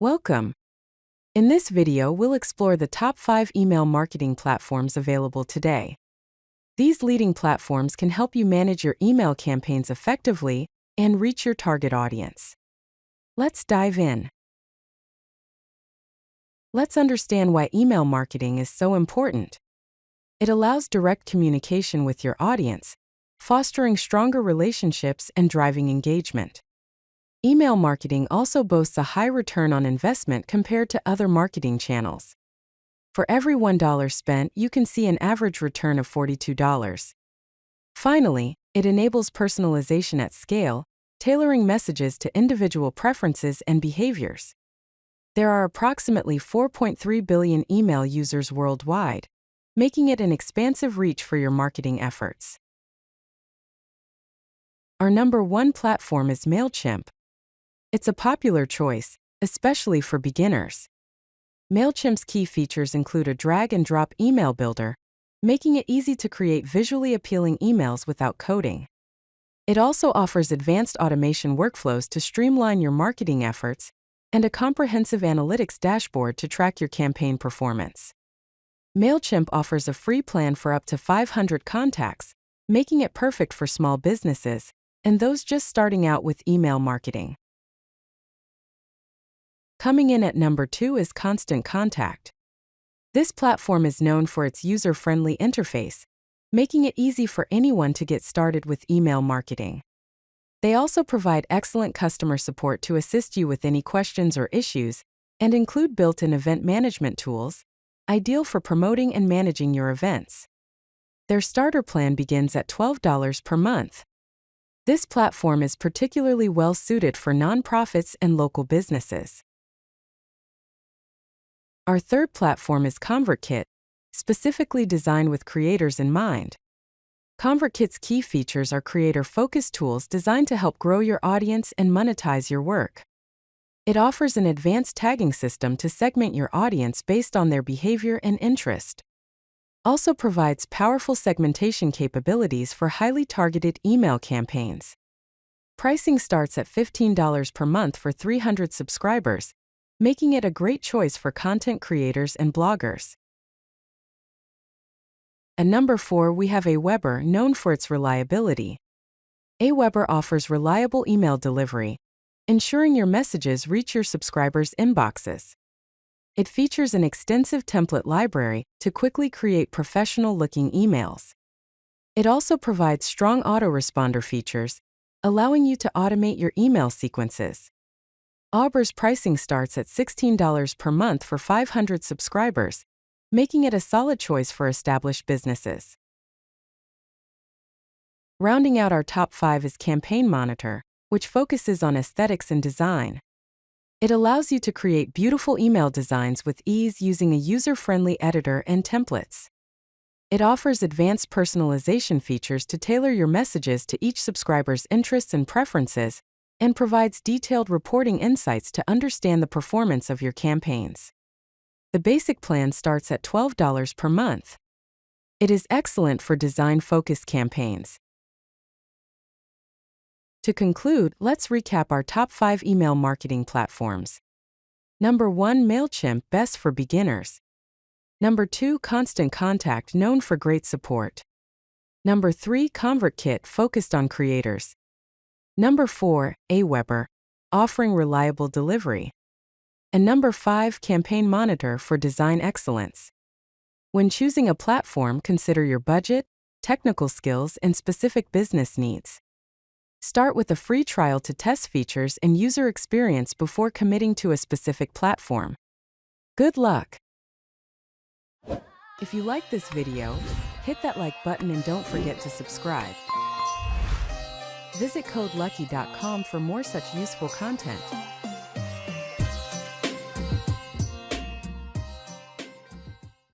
Welcome. In this video, we'll explore the top 5 email marketing platforms available today. These leading platforms can help you manage your email campaigns effectively and reach your target audience. Let's dive in. Let's understand why email marketing is so important. It allows direct communication with your audience, fostering stronger relationships and driving engagement. Email marketing also boasts a high return on investment compared to other marketing channels. For every $1 spent, you can see an average return of $42. Finally, it enables personalization at scale, tailoring messages to individual preferences and behaviors. There are approximately 4.3 billion email users worldwide, making it an expansive reach for your marketing efforts. Our number 1 platform is Mailchimp. It's a popular choice, especially for beginners. Mailchimp's key features include a drag-and-drop email builder, making it easy to create visually appealing emails without coding. It also offers advanced automation workflows to streamline your marketing efforts and a comprehensive analytics dashboard to track your campaign performance. Mailchimp offers a free plan for up to 500 contacts, making it perfect for small businesses and those just starting out with email marketing. Coming in at number 2 is Constant Contact. This platform is known for its user-friendly interface, making it easy for anyone to get started with email marketing. They also provide excellent customer support to assist you with any questions or issues, and include built-in event management tools, ideal for promoting and managing your events. Their starter plan begins at $12 per month. This platform is particularly well-suited for nonprofits and local businesses. Our third platform is ConvertKit, specifically designed with creators in mind. ConvertKit's key features are creator-focused tools designed to help grow your audience and monetize your work. It offers an advanced tagging system to segment your audience based on their behavior and interest. Also provides powerful segmentation capabilities for highly targeted email campaigns. Pricing starts at $15 per month for 300 subscribers, making it a great choice for content creators and bloggers. At number 4, we have AWeber, known for its reliability. AWeber offers reliable email delivery, ensuring your messages reach your subscribers' inboxes. It features an extensive template library to quickly create professional-looking emails. It also provides strong autoresponder features, allowing you to automate your email sequences. AWeber's pricing starts at $16 per month for 500 subscribers, making it a solid choice for established businesses. Rounding out our top 5 is Campaign Monitor, which focuses on aesthetics and design. It allows you to create beautiful email designs with ease using a user-friendly editor and templates. It offers advanced personalization features to tailor your messages to each subscriber's interests and preferences, and provides detailed reporting insights to understand the performance of your campaigns. The basic plan starts at $12 per month. It is excellent for design-focused campaigns. To conclude, let's recap our top 5 email marketing platforms. Number 1, Mailchimp, best for beginners. Number 2, Constant Contact, known for great support. Number 3, ConvertKit, focused on creators. Number 4, AWeber, offering reliable delivery. And number 5, Campaign Monitor for design excellence. When choosing a platform, consider your budget, technical skills, and specific business needs. Start with a free trial to test features and user experience before committing to a specific platform. Good luck! If you like this video, hit that like button and don't forget to subscribe. Visit codelucky.com for more such useful content.